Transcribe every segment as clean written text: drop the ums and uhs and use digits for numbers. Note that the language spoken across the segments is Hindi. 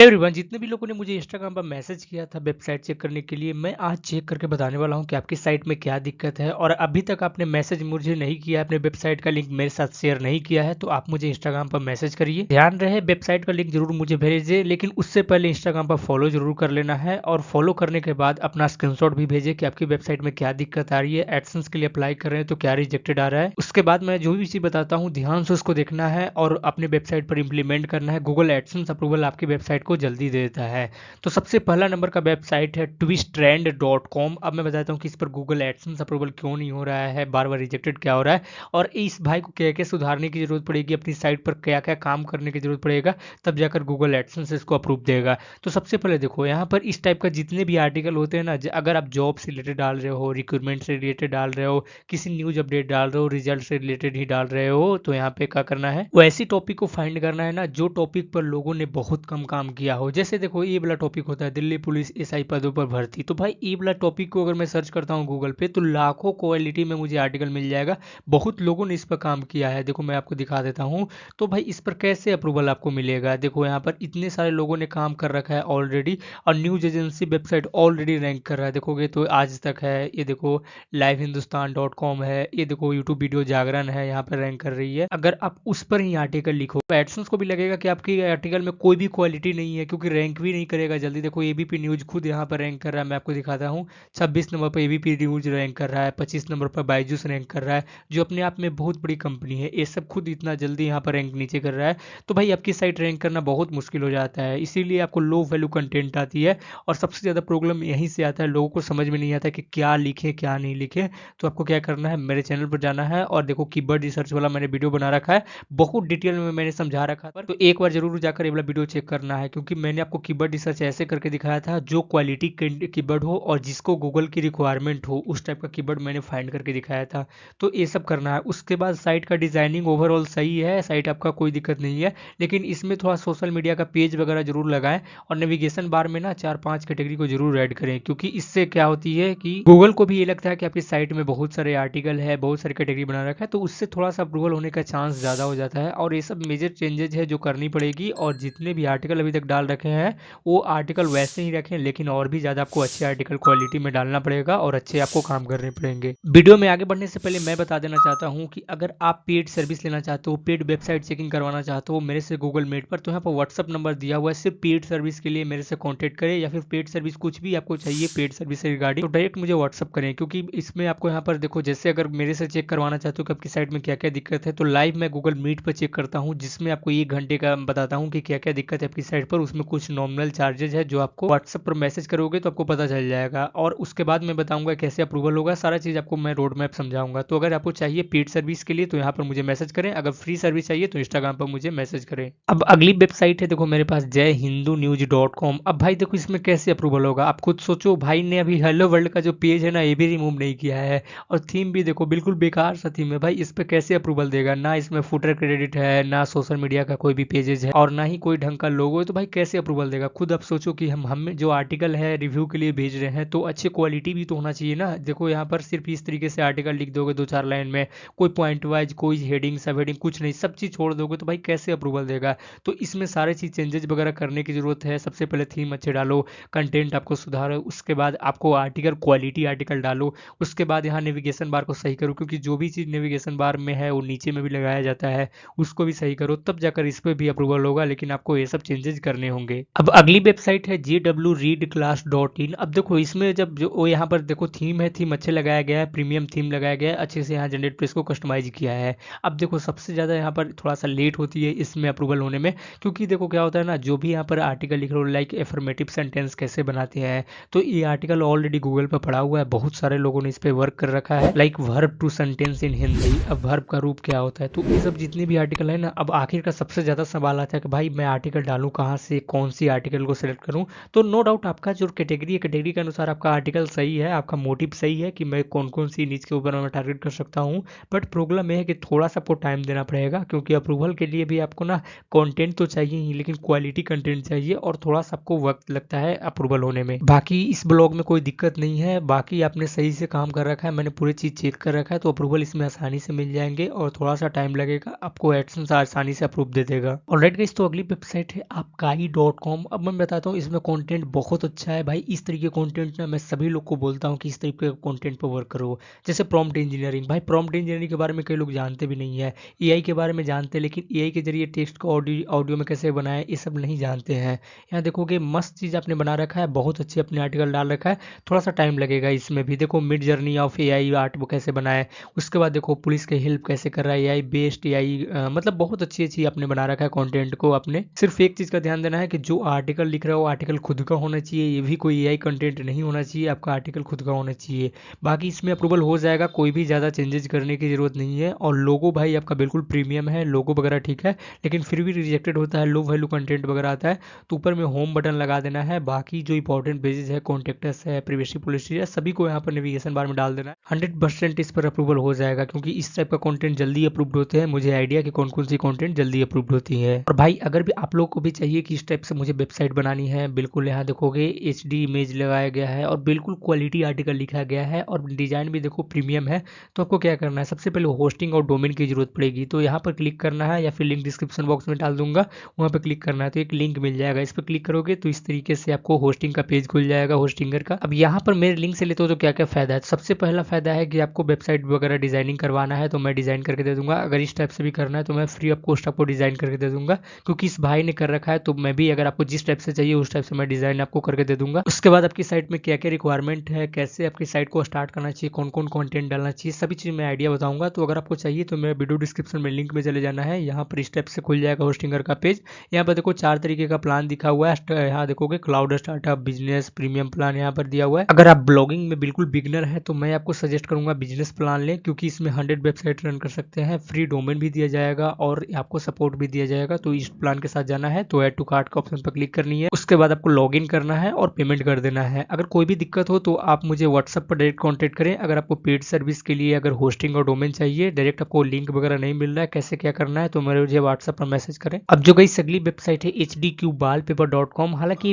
एवरीवन, जितने भी लोगों ने मुझे इंस्टाग्राम पर मैसेज किया था वेबसाइट चेक करने के लिए, मैं आज चेक करके बताने वाला हूं कि आपकी साइट में क्या दिक्कत है। और अभी तक आपने मैसेज मुझे नहीं किया, अपने वेबसाइट का लिंक मेरे साथ शेयर नहीं किया है, तो आप मुझे इंस्टाग्राम पर मैसेज करिए। ध्यान रहे, वेबसाइट का लिंक जरूर मुझे भेजिए, लेकिन उससे पहले इंस्टाग्राम पर फॉलो जरूर कर लेना है। और फॉलो करने के बाद अपना स्क्रीनशॉट भी भेजिए कि आपकी वेबसाइट में क्या दिक्कत आ रही है। एडसेंस के लिए अप्लाई कर रहे हैं तो क्या रिजेक्टेड आ रहा है। उसके बाद मैं जो भी चीज बताता हूँ ध्यान से उसको देखना है और अपने वेबसाइट पर इंप्लीमेंट करना है। गूगल एडसेंस अप्रूवल आपकी वेबसाइट को जल्दी दे देता है। तो सबसे पहला नंबर का वेबसाइट है twisttrend.com। अब मैं बताता हूँ कि इस पर गूगल एडसेंस अप्रूवल क्यों नहीं हो रहा है, बार बार रिजेक्टेड क्या हो रहा है, और इस भाई को क्या क्या सुधारने की जरूरत पड़ेगी, अपनी साइट पर क्या क्या काम करने की जरूरत पड़ेगा, तब जाकर गूगल एडसेंस इसको अप्रूव देगा। तो सबसे पहले देखो, यहाँ पर इस टाइप का जितने भी आर्टिकल होते हैं ना, अगर आप जॉब से रिलेटेड डाल रहे हो, रिक्रूटमेंट से रिलेटेड डाल रहे हो, किसी न्यूज अपडेट डाल रहे हो, रिजल्ट से रिलेटेड ही डाल रहे हो, तो यहाँ पे क्या करना है, वैसी टॉपिक को फाइंड करना है ना जो टॉपिक पर लोगों ने बहुत कम काम किया हो। जैसे देखो, ये वाला टॉपिक होता है दिल्ली पुलिस एसआई पदों पर भर्ती। तो भाई ये वाला टॉपिक को अगर मैं सर्च करता हूँ गूगल पे, तो लाखों क्वालिटी में मुझे आर्टिकल मिल जाएगा। बहुत लोगों ने इस पर काम किया है। देखो मैं आपको दिखा देता हूँ। तो भाई इस पर कैसे अप्रूवल आपको मिलेगा, देखो यहाँ पर इतने सारे लोगों ने काम कर रखा है ऑलरेडी, और news agency website already rank कर रहा है। देखोगे तो आज तक है, ये देखो livehindustanCom है, ये देखो यूट्यूब वीडियो जागरण है, यहाँ पर रैंक कर रही है। अगर आप उस पर ही आर्टिकल लिखो तो एडसेंस को भी लगेगा कि आपकी आर्टिकल में कोई भी क्वालिटी नहीं है, क्योंकि रैंक भी नहीं करेगा जल्दी। देखो एबीपी न्यूज खुद यहाँ पर रैंक कर रहा है, मैं आपको दिखाता हूँ। 26 नंबर पर एबीपी न्यूज रैंक कर रहा है, 25 नंबर पर बायजूस रैंक कर रहा है, जो अपने आप में बहुत बड़ी कंपनी है। ये सब खुद इतना जल्दी यहाँ पर रैंक नीचे कर रहा है। तो भाई आपकी साइट रैंक करना बहुत मुश्किल हो जाता है, इसीलिए आपको लो वैल्यू कंटेंट आती है। और सबसे ज़्यादा प्रॉब्लम यहीं से आता है, लोगों को समझ में नहीं आता कि क्या लिखें क्या नहीं लिखें। तो आपको क्या करना है, मेरे चैनल पर जाना है, और देखो कीवर्ड रिसर्च वाला मैंने वीडियो बना रखा है, बहुत डिटेल में मैंने समझा रखा है। तो एक बार जरूर जाकर ये वाला वीडियो चेक करना है, क्योंकि मैंने आपको कीवर्ड रिसर्च ऐसे करके दिखाया था जो क्वालिटी कीवर्ड हो और जिसको गूगल की रिक्वायरमेंट हो, उस टाइप का कीवर्ड मैंने फाइंड करके दिखाया था। तो ये सब करना है। उसके बाद साइट का डिजाइनिंग ओवरऑल सही है, साइट आपका कोई दिक्कत नहीं है, लेकिन इसमें थोड़ा सोशल मीडिया का पेज वगैरह जरूर लगाएं। और नेविगेशन बार में ना 4-5 कैटेगरी को जरूर ऐड करें, क्योंकि इससे क्या होती है कि गूगल को भी ये लगता है कि आपकी साइट में बहुत सारे आर्टिकल है, बहुत सारी कैटेगरी बना रखा है, तो उससे थोड़ा सा अप्रूवल होने का चांस ज़्यादा हो जाता है। और ये सब मेजर चेंजेज है जो करनी पड़ेगी। और जितने भी आर्टिकल अभी तक डाल रखे हैं वो आर्टिकल वैसे ही रखें, लेकिन और भी ज़्यादा आपको अच्छे आर्टिकल क्वालिटी में डालना पड़ेगा और अच्छे आपको काम करने पड़ेंगे। वीडियो में आगे बढ़ने से पहले मैं बता देना चाहता हूँ कि अगर आप पेड सर्विस लेना चाहते हो, पेड वेबसाइट चेकिंग करवाना चाहते हो मेरे से गूगल मीट पर, तो यहाँ पर व्हाट्सअप नंबर दिया हुआ है, सिर्फ पेड सर्विस के लिए मेरे से कॉन्टेक्ट करें। या फिर पेड सर्विस कुछ भी आपको चाहिए पेड सर्विस से रिगार्डिंग, तो डायरेक्ट मुझे व्हाट्सअप करें, क्योंकि इसमें आपको यहाँ पर देखो, जैसे अगर मेरे से चेक करवाना चाहते हो कि आपकी साइट में क्या क्या दिक्कत है, तो लाइव मैं गूगल मीट पर चेक करता हूँ, जिसमें आपको 1 घंटे का बताता हूँ कि क्या क्या दिक्कत है आपकी साइट पर। उसमें कुछ नॉमिनल चार्जेज है जो आपको व्हाट्सएप पर मैसेज करोगे तो आपको पता चल जाएगा। और उसके बाद मैं बताऊंगा कैसे अप्रूवल होगा, सारा चीज आपको मैं रोड मैप समझाऊंगा। तो अगर आपको चाहिए पेड सर्विस के लिए तो यहाँ पर मुझे मैसेज करें, अगर फ्री सर्विस चाहिए तो इंस्टाग्राम पर मुझे मैसेज करें। अब अगली वेबसाइट है देखो मेरे पास, jayhindunews.com। अब भाई देखो इसमें कैसे अप्रूवल होगा, आप खुद सोचो। भाई ने अभी हेलो वर्ल्ड का जो पेज है ना, ये भी रिमूव नहीं किया है, और थीम भी देखो बिल्कुल बेकार सा थीम है। भाई इस पे कैसे अप्रूवल देगा, ना इसमें फुटर क्रेडिट है, ना सोशल मीडिया का कोई भी पेजेज है, और ना ही कोई ढंग का लोगो है। तो भाई कैसे अप्रूवल देगा, खुद आप सोचो कि हम जो आर्टिकल है रिव्यू के लिए भेज रहे हैं, तो अच्छी क्वालिटी भी तो होना चाहिए ना। देखो यहाँ पर सिर्फ इस तरीके से आर्टिकल लिख दोगे 2-4 लाइन में, कोई पॉइंट वाइज, कोई हेडिंग सब हेडिंग कुछ नहीं, सब चीज़ छोड़ दोगे, तो भाई कैसे अप्रूवल देगा। तो इसमें सारी चीज़ चेंजेस वगैरह करने की जरूरत है। सबसे पहले थीम अच्छे डालो, कंटेंट आपको सुधारो, उसके बाद आपको आर्टिकल क्वालिटी आर्टिकल डालो, उसके बाद यहाँ नेविगेशन बार को सही करो, क्योंकि जो भी चीज़ नेविगेशन बार में है वो नीचे में भी लगाया जाता है, उसको भी सही करो, तब जाकर इस पर भी अप्रूवल होगा। लेकिन आपको ये सब चेंजेस करने होंगे। अब अगली वेबसाइट है jwreadclass.in। अब देखो इसमें जब जो वो यहाँ पर देखो थीम है, थीम अच्छे लगाया गया है, प्रीमियम थीम लगाया गया है, अच्छे से यहाँ जनरेट प्रेस को कस्टमाइज किया है। अब देखो सबसे ज़्यादा यहाँ पर थोड़ा सा लेट होती है इसमें अप्रूवल होने में, क्योंकि देखो क्या होता है ना, जो भी यहाँ पर आर्टिकल लिख रहे हो, लाइक एफर्मेटिव सेंटेंस कैसे बनाते हैं, तो ये आर्टिकल ऑलरेडी गूगल पर पड़ा हुआ है, बहुत सारे लोगों ने इस पर वर्क कर रखा है। Like verb to sentence in Hindi, अब वर्ब का रूप क्या होता है, तो ये सब जितने भी आर्टिकल है ना, अब आखिर का सबसे ज़्यादा सवाल आता है कि भाई मैं आर्टिकल डालूँ कहाँ से, कौन सी आर्टिकल को सिलेक्ट करूँ। तो नो डाउट आपका जो कैटेगरी है, कैटेगरी के अनुसार आपका आर्टिकल सही है, आपका मोटिव सही है कि मैं कौन कौन सी नीच के ऊपर मैं टारगेट कर सकता हूँ। बट प्रॉब्लम यह है कि थोड़ा सा आपको टाइम देना पड़ेगा, क्योंकि अप्रूवल के लिए भी आपको ना कंटेंट तो चाहिए ही, लेकिन क्वालिटी कंटेंट चाहिए, और थोड़ा सा आपको वक्त लगता है अप्रूवल होने में। बाकी इस ब्लॉग में कोई दिक्कत नहीं है, बाकी आपने सही से काम कर रखा है, मैंने पूरी चीज़ चेक कर रखा है, तो अप्रूवल इसमें आसानी से मिल जाएंगे, और थोड़ा सा टाइम लगेगा, आपको एडसेंस आसानी से अप्रूव दे देगा। ऑलराइट गाइस, तो अगली वेबसाइट है आपका ai.com। अब मैं बताता हूँ इसमें कंटेंट बहुत अच्छा है भाई। इस तरीके का कंटेंट ना मैं सभी लोग को बोलता हूँ कि इस तरीके का कंटेंट पर वर्क करो। जैसे प्रॉम्प्ट इंजीनियरिंग, भाई प्रॉम्प्ट इंजीनियरिंग के बारे में कई लोग जानते भी नहीं है। एआई के बारे में जानते हैं लेकिन एआई के जरिए टेक्स्ट को ऑडियो ऑडियो में कैसे बनाए ये सब नहीं जानते हैं। यहाँ देखोगे मस्त चीज़ आपने बना रखा है, बहुत अच्छे अपने आर्टिकल डाल रखा है। थोड़ा सा टाइम लगेगा इसमें भी। देखो mid journey of AI art वो कैसे बनाए, उसके बाद देखो पुलिस की हेल्प कैसे कर रहा है एआई बेस्ड एआई, मतलब बहुत अच्छी अच्छी आपने बना रखा है कंटेंट को। आपने सिर्फ एक चीज़ का ध्यान देना है कि जो आर्टिकल लिख रहा है वो आर्टिकल खुद का होना चाहिए, ये भी कोई एआई कंटेंट नहीं होना चाहिए, आपका आर्टिकल खुद का होना चाहिए। बाकी इसमें अप्रूवल हो जाएगा, कोई भी ज़्यादा चेंजेस करने की ज़रूरत नहीं है। और लोगो भाई आपका बिल्कुल प्रीमियम है, लोगो वगैरह ठीक है, लेकिन फिर भी रिजेक्टेड होता है, लो वैल्यू कंटेंट वगैरह आता है। तो ऊपर में होम बटन लगा देना है। बाकी जो इंपॉर्टेंट पेजेस है, कॉन्टेक्टस है, प्रिवेसी पॉलिसी है, सभी को यहाँ पर नेविगेशन बार में डाल देना है। 100% इस पर अप्रूवल हो जाएगा क्योंकि इस टाइप का कंटेंट जल्दी अप्रूव्ड होते हैं। मुझे आइडिया कि कौन कौन सी कंटेंट जल्दी अप्रूव्ड होती है। और भाई अगर भी आप लोग को भी चाहिए कि इस टाइप से मुझे वेबसाइट बनानी है, बिल्कुल यहाँ देखोगे एचडी इमेज लगाया गया है और बिल्कुल क्वालिटी आर्टिकल लिखा गया है और डिजाइन भी देखो प्रीमियम है। तो आपको क्या करना है, सबसे पहले होस्टिंग और डोमेन की जरूरत पड़ेगी। तो यहाँ पर क्लिक करना है या फिर लिंक डिस्क्रिप्शन बॉक्स में डाल दूंगा, वहाँ पर क्लिक करना है तो एक लिंक मिल जाएगा। इस पर क्लिक करोगे तो इस तरीके से आपको होस्टिंग का पेज खुल जाएगा, होस्टिंगर का। अब यहाँ पर मेरे लिंक से लेते हो तो क्या क्या फायदा है। सबसे पहला फायदा है कि आपको वेबसाइट वगैरह डिजाइनिंग करवाना है तो मैं डिजाइन करके दे दूंगा। अगर इस टाइप से भी करना है तो मैं फ्री ऑफ कॉस्ट आपको डिजाइन करके दे दूंगा, क्योंकि इस भाई ने कर रखा है। तो मैं भी अगर आपको जिस टाइप से चाहिए उस टाइप से मैं डिजाइन आपको करके दे दूंगा। उसके बाद आपकी साइट में क्या क्या रिक्वायरमेंट है, कैसे आपकी साइट को स्टार्ट करना चाहिए, कौन कौन कंटेंट डालना चाहिए, सभी चीज मैं आइडिया बताऊंगा। तो अगर आपको चाहिए तो मेरा वीडियो डिस्क्रिप्शन में लिंक में चले जाना है, यहाँ पर इस टाइप से खुल जाएगा होस्टिंगर का पेज। यहाँ पर देखो 4 तरीके का प्लान दिखा हुआ है। यहाँ देखोगे cloud, startup, business, premium plan यहाँ पर दिया हुआ है। अगर आप ब्लॉगिंग में बिल्कुल बिगनर है तो मैं आपको सजेस्ट करूंगा बिजनेस प्लान लें, क्योंकि इसमें 100 वेबसाइट रन कर सकते हैं, फ्री डोमेन भी दिया जाएगा और आपको सपोर्ट भी दिया जाएगा। तो इस प्लान के साथ जाना है तो ऐड टू कार्ट का ऑप्शन पर क्लिक करनी है। उसके बाद आपको लॉगिन करना है और पेमेंट कर देना है। अगर कोई भी दिक्कत हो तो आप मुझे व्हाट्सएप पर डायरेक्ट कॉन्टेक्ट करें। अगर आपको पेड सर्विस के लिए अगर होस्टिंग और डोमेन चाहिए, डायरेक्ट आपको लिंक वगैरह नहीं मिल रहा है, कैसे क्या करना है, तो मुझे व्हाट्सएप पर मैसेज करें। अब जो गई अगली वेबसाइट है hdqwallpaper.com। हालांकि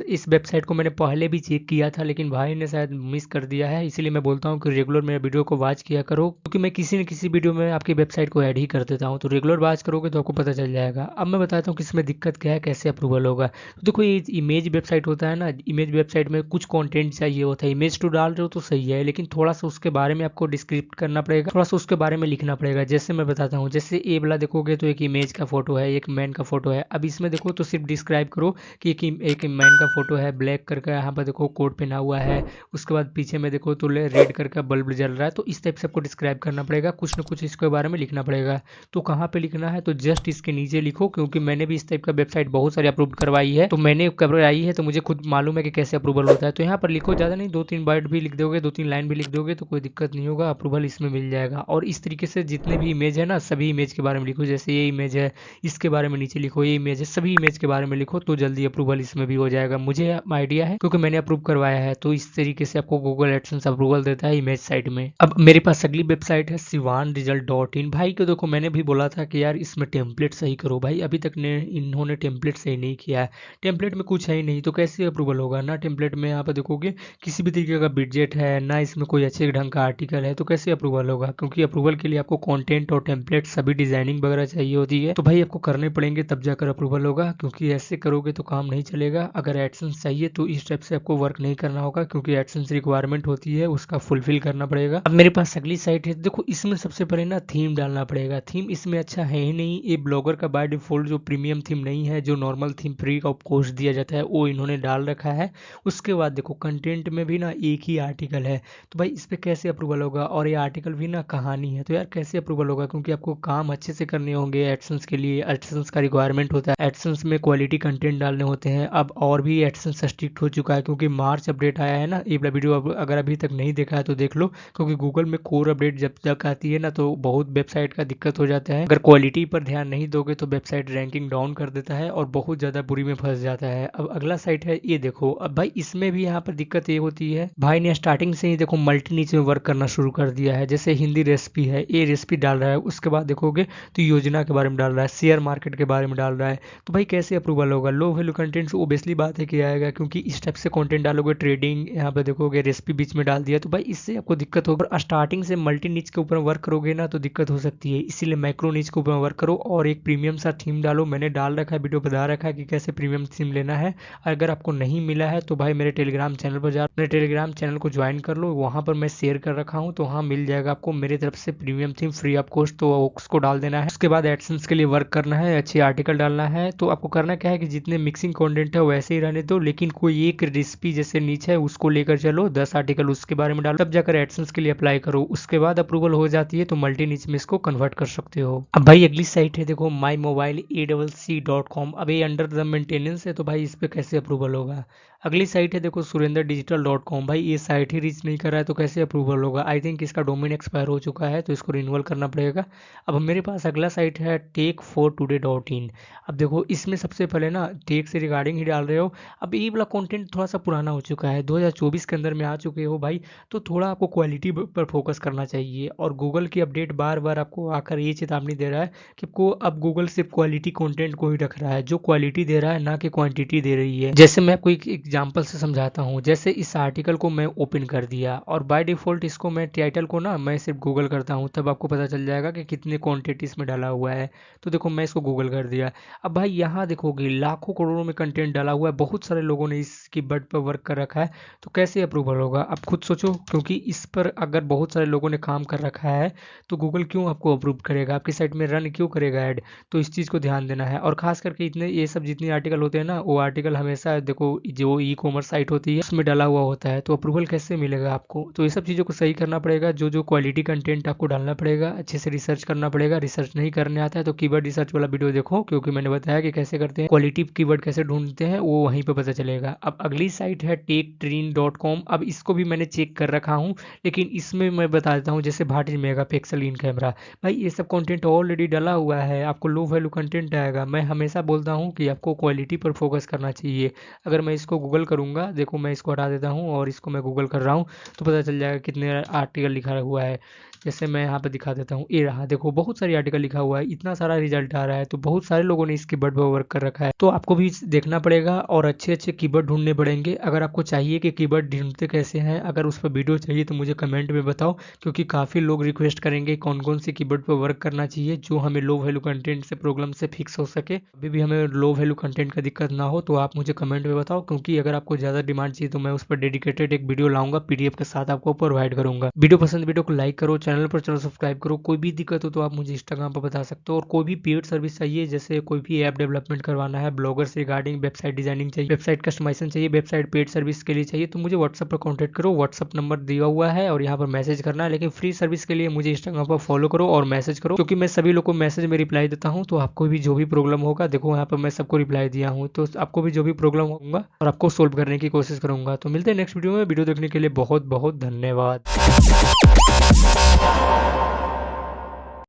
इस वेबसाइट को मैंने पहले भी चेक किया था लेकिन भाई ने शायद मिस कर दिया है, इसीलिए मैं बोलता हूँ कि रेगुलर मेरे वीडियो को वॉच किया करो, क्योंकि मैं किसी न किसी वीडियो में आपकी वेबसाइट को ऐड ही कर देता हूँ। तो रेगुलर वॉच करोगे तो आपको पता चल जाएगा। अब मैं बताता हूँ कि इसमें दिक्कत क्या है, कैसे अप्रूवल होगा। तो देखो ये इमेज वेबसाइट होता है ना, इमेज वेबसाइट में कुछ कंटेंट चाहिए होता है। इमेज तो डाल रहे हो तो सही है, लेकिन थोड़ा सा उसके बारे में आपको डिस्क्रिप्ट करना पड़ेगा, थोड़ा सा उसके बारे में लिखना पड़ेगा। जैसे मैं बताता हूँ, जैसे ए वाला देखोगे तो एक इमेज का फोटो है, एक मैन का फोटो है। अब इसमें देखो तो सिर्फ डिस्क्राइब करो कि एक मैन का फोटो है, ब्लैक करके यहाँ पर देखो कोट पहना हुआ है। उसके बाद पीछे में देखो तो रेड करके बल्ब जल रहा है। तो इस टाइप से आपको डिस्क्राइब करना पड़ेगा, कुछ ना कुछ इसके बारे में लिखना पड़ेगा। तो कहाँ पे लिखना है, तो जस्ट इसके नीचे लिखो, क्योंकि मैंने भी इस टाइप का वेबसाइट बहुत सारी अप्रूव करवाई है, तो मैंने करवाई है तो मुझे खुद मालूम है कि कैसे अप्रूवल होता है। तो यहाँ पर लिखो, ज़्यादा नहीं, 2-3 वर्ड भी लिख दोगे, 2-3 लाइन भी लिख दोगे तो कोई दिक्कत नहीं होगा, अप्रूवल इसमें मिल जाएगा। और इस तरीके से जितने भी इमेज है ना, सभी इमेज के बारे में लिखो। जैसे ये इमेज है इसके बारे में नीचे लिखो, ये इमेज है, सभी इमेज के बारे में लिखो, तो जल्दी अप्रूवल इसमें भी हो जाएगा। मुझे आइडिया है क्योंकि मैंने अप्रूव करवाया है। तो इस तरीके से आपको गूगल एडसेंस अप्रूवल देता है इमेज साइट में। अब मेरे पास अगली वेबसाइट है sivanresult.in। भाई को देखो मैंने भी बोला था कि यार इसमें टेम्पलेट सही करो, भाई अभी तक ने इन्होंने टेम्पलेट सही नहीं किया है। टेम्पलेट में कुछ है ही नहीं तो कैसे अप्रूवल होगा ना। टेम्पलेट में यहाँ पर देखोगे किसी भी तरीके का बिडजेट है ना, इसमें कोई अच्छे ढंग का आर्टिकल है, तो कैसे अप्रूवल होगा। क्योंकि अप्रूवल के लिए आपको कंटेंट और टेम्पलेट सभी डिजाइनिंग वगैरह चाहिए होती है, तो भाई आपको करने पड़ेंगे तब जाकर अप्रूवल होगा, क्योंकि ऐसे करोगे तो काम नहीं चलेगा। अगर एडसेंस चाहिए तो इस टाइप से आपको वर्क नहीं करना होगा, क्योंकि एडसेंस रिक्वायरमेंट होती है, उसका फुलफिल करना पड़ेगा। अब मेरे पास अगली साइट है, देखो इसमें सबसे पहले ना थीम डालना पड़ेगा। थीम इसमें अच्छा है ही नहीं, ये ब्लॉगर का बाय डिफॉल्ट जो प्रीमियम थीम नहीं है, जो normal theme free of cost दिया जाता है वो इन्होंने डाल रखा है। उसके बाद देखो कंटेंट में भी ना एक ही आर्टिकल है, तो भाई इस पर कैसे अप्रूवल होगा। और ये आर्टिकल भी ना कहानी है, तो यार कैसे अप्रूवल होगा, क्योंकि आपको काम अच्छे से करने होंगे। एडसेंस के लिए एडसेंस का रिक्वायरमेंट होता है, एडसेंस में क्वालिटी कंटेंट डालने होते हैं। अब और भी एडसेंस स्ट्रिक्ट हो चुका है, क्योंकि मार्च अपडेट आया है ना। ये वाला वीडियो अगर अभी तक नहीं देखा है तो देख लो, क्योंकि गूगल में कोर अपडेट जब तक आती है ना तो बहुत वेबसाइट का दिक्कत हो जाता है। अगर क्वालिटी पर ध्यान नहीं दोगे तो वेबसाइट रैंकिंग डाउन कर देता है और बहुत ज़्यादा बुरी में फंस जाता है। अब अगला साइट है ये देखो। अब भाई इसमें भी यहाँ पर दिक्कत ये होती है, भाई ने स्टार्टिंग से ही देखो मल्टी नीच में वर्क करना शुरू कर दिया है। जैसे हिंदी रेसिपी है, ये रेसिपी डाल रहा है, उसके बाद देखोगे तो योजना के बारे में डाल रहा है, शेयर मार्केट के बारे में डाल रहा है। तो भाई कैसे अप्रूवल होगा। लो वैल्यू कंटेंट ओबियसली बात है कि आएगा, क्योंकि इस टाइप से कंटेंट डालोगे, ट्रेडिंग यहाँ पे देखोगे रेसिपी बीच में डाल दिया, तो भाई इससे आपको दिक्कत होगा। और स्टार्टिंग से मल्टी नीच के ऊपर वर्क करोगे ना तो दिक्कत हो सकती है, इसीलिए माइक्रो नीच के ऊपर वर्क करो और एक प्रीमियम सा थीम डालो। मैंने डाल रखा है, वीडियो बता बता रखा है कि कैसे प्रीमियम सिम लेना है। अगर आपको नहीं मिला है तो भाई मेरे टेलीग्राम चैनल पर जा, मेरे टेलीग्राम चैनल को ज्वाइन कर लो, वहाँ पर मैं शेयर कर रखा हूँ, तो वहाँ मिल जाएगा आपको मेरी तरफ से premium SIM free of cost. तो उसको डाल देना है। उसके बाद एडसेंस के लिए वर्क करना है, अच्छे आर्टिकल डालना है। तो आपको करना क्या है कि जितने मिक्सिंग कंटेंट है वैसे ही रहने दो, लेकिन कोई एक रेसिपी जैसे नीचे है उसको लेकर चलो, 10 आर्टिकल उसके बारे में डालो, तब जाकर एडसेंस के लिए अप्लाई करो। उसके बाद अप्रूवल हो जाती है तो मल्टी नीच में इसको कन्वर्ट कर सकते हो। अब भाई अगली साइट है देखो mymobile.com। अब ये अंडर द मेंटेनेंस है, तो भाई इस पे कैसे अप्रूवल होगा। अगली साइट है देखो surrenderdigital.com। भाई ये साइट ही रीच नहीं कर रहा है तो कैसे अप्रूवल होगा। आई थिंक इसका डोमेन एक्सपायर हो चुका है तो इसको रिन्यूअल करना पड़ेगा। अब मेरे पास अगला साइट है take4today.in। अब देखो इसमें सबसे पहले ना टेक से रिगार्डिंग ही डाल रहे हो। अब ये वाला कंटेंट थोड़ा सा पुराना हो चुका है, 2024 के अंदर में आ चुके हो भाई, तो थोड़ा आपको क्वालिटी पर फोकस करना चाहिए। और गूगल की अपडेट बार बार आपको आकर ये चेतावनी दे रहा है कि आपको अब गूगल सिर्फ क्वालिटी कंटेंट को ही रख रहा है, जो क्वालिटी दे रहा है ना कि क्वांटिटी दे रही है। जैसे मैं आपको एक एग्जांपल से समझाता हूँ। जैसे इस आर्टिकल को मैं ओपन कर दिया और बाय डिफॉल्ट इसको मैं टाइटल को ना मैं सिर्फ गूगल करता हूँ, तब आपको पता चल जाएगा कि कितने क्वांटिटी इसमें डाला हुआ है। तो देखो मैं इसको गूगल कर दिया। अब भाई यहाँ देखोगे लाखों करोड़ों में कंटेंट डाला हुआ है, बहुत सारे लोगों ने इसकी बट पर वर्क कर रखा है, तो कैसे अप्रूवल होगा आप खुद सोचो। क्योंकि इस पर अगर बहुत सारे लोगों ने काम कर रखा है तो गूगल क्यों आपको अप्रूव करेगा, आपकी साइट में रन क्यों करेगा ऐड। तो इस चीज़ को ध्यान देना है। और खास करके इतने ये सब जितने आर्टिकल होते हैं ना, वो आर्टिकल हमेशा देखो जो ई कॉमर्स साइट होती है उसमें डाला हुआ होता है, तो अप्रूवल कैसे मिलेगा आपको। तो ये सब चीज़ों को सही करना पड़ेगा, जो जो क्वालिटी कंटेंट आपको डालना पड़ेगा, अच्छे से रिसर्च करना पड़ेगा। रिसर्च नहीं करने आता है तो कीवर्ड रिसर्च वाला वीडियो देखो, क्योंकि मैंने बताया कि कैसे करते हैं, क्वालिटी कीवर्ड कैसे ढूंढते हैं वो वहीं पे पता चलेगा। अब अगली साइट है टेकट्रीन.com। अब इसको भी मैंने चेक कर रखा हूँ, लेकिन इसमें मैं बता देता हूँ जैसे 32 मेगापिक्सल इन कैमरा। भाई ये सब कंटेंट ऑलरेडी डला हुआ है, आपको लो वैल्यू कंटेंट आएगा। मैं हमेशा बोलता हूँ कि आपको क्वालिटी पर फोकस करना चाहिए। अगर मैं इसको गूगल करूँगा, देखो मैं इसको हटा देता हूँ और इसको मैं गूगल कर रहा हूँ, तो पता चल जाएगा कितने आर्टिकल लिखा हुआ है। जैसे मैं यहाँ पे दिखा देता हूँ, ये रहा देखो बहुत सारी आर्टिकल लिखा हुआ है, इतना सारा रिजल्ट आ रहा है, तो बहुत सारे लोगों ने इस कीवर्ड पर वर्क कर रखा है। तो आपको भी देखना पड़ेगा और अच्छे अच्छे कीवर्ड ढूंढने पड़ेंगे। अगर आपको चाहिए कि कीवर्ड ढूंढते कैसे हैं, अगर उस पर वीडियो चाहिए तो मुझे कमेंट में बताओ, क्योंकि काफ़ी लोग रिक्वेस्ट करेंगे कौन कौन से कीवर्ड पर वर्क करना चाहिए जो हमें लो वैल्यू कंटेंट से प्रॉब्लम से फिक्स हो सके। अभी भी हमें लो वैल्यू कंटेंट का दिक्कत ना हो, तो आप मुझे कमेंट में बताओ, क्योंकि अगर आपको ज़्यादा डिमांड चाहिए तो मैं उस पर डेडिकेटेड एक वीडियो लाऊंगा, पीडीएफ के साथ आपको प्रोवाइड करूंगा। वीडियो पसंद, वीडियो को लाइक करो, चैनल पर चलो सब्सक्राइब करो। कोई भी दिक्कत हो तो आप मुझे इंस्टाग्राम पर बता सकते हो। और कोई भी पेड सर्विस चाहिए, जैसे कोई भी ऐप डेवलपमेंट करवाना है, ब्लॉगर से रिगार्डिंग, वेबसाइट डिजाइनिंग चाहिए, वेबसाइट कस्टमाइजेशन चाहिए, वेबसाइट पेड सर्विस के लिए चाहिए, तो मुझे व्हाट्सअप पर कॉन्टैक्ट करो। व्हाट्सअप नंबर दिया हुआ है और यहाँ पर मैसेज करना है। लेकिन फ्री सर्विस के लिए मुझे इंस्टाग्राम पर फॉलो करो और मैसेज करो, क्योंकि मैं सभी लोग को मैसेज में रिप्लाई देता हूँ। तो आपको भी जो भी प्रॉब्लम होगा, देखो यहाँ पर मैं सबको रिप्लाई दिया हूँ, तो आपको भी जो भी प्रॉब्लम होगा और आपको सोल्व करने की कोशिश करूंगा। तो मिलते हैं नेक्स्ट वीडियो में। वीडियो देखने के लिए बहुत बहुत धन्यवाद।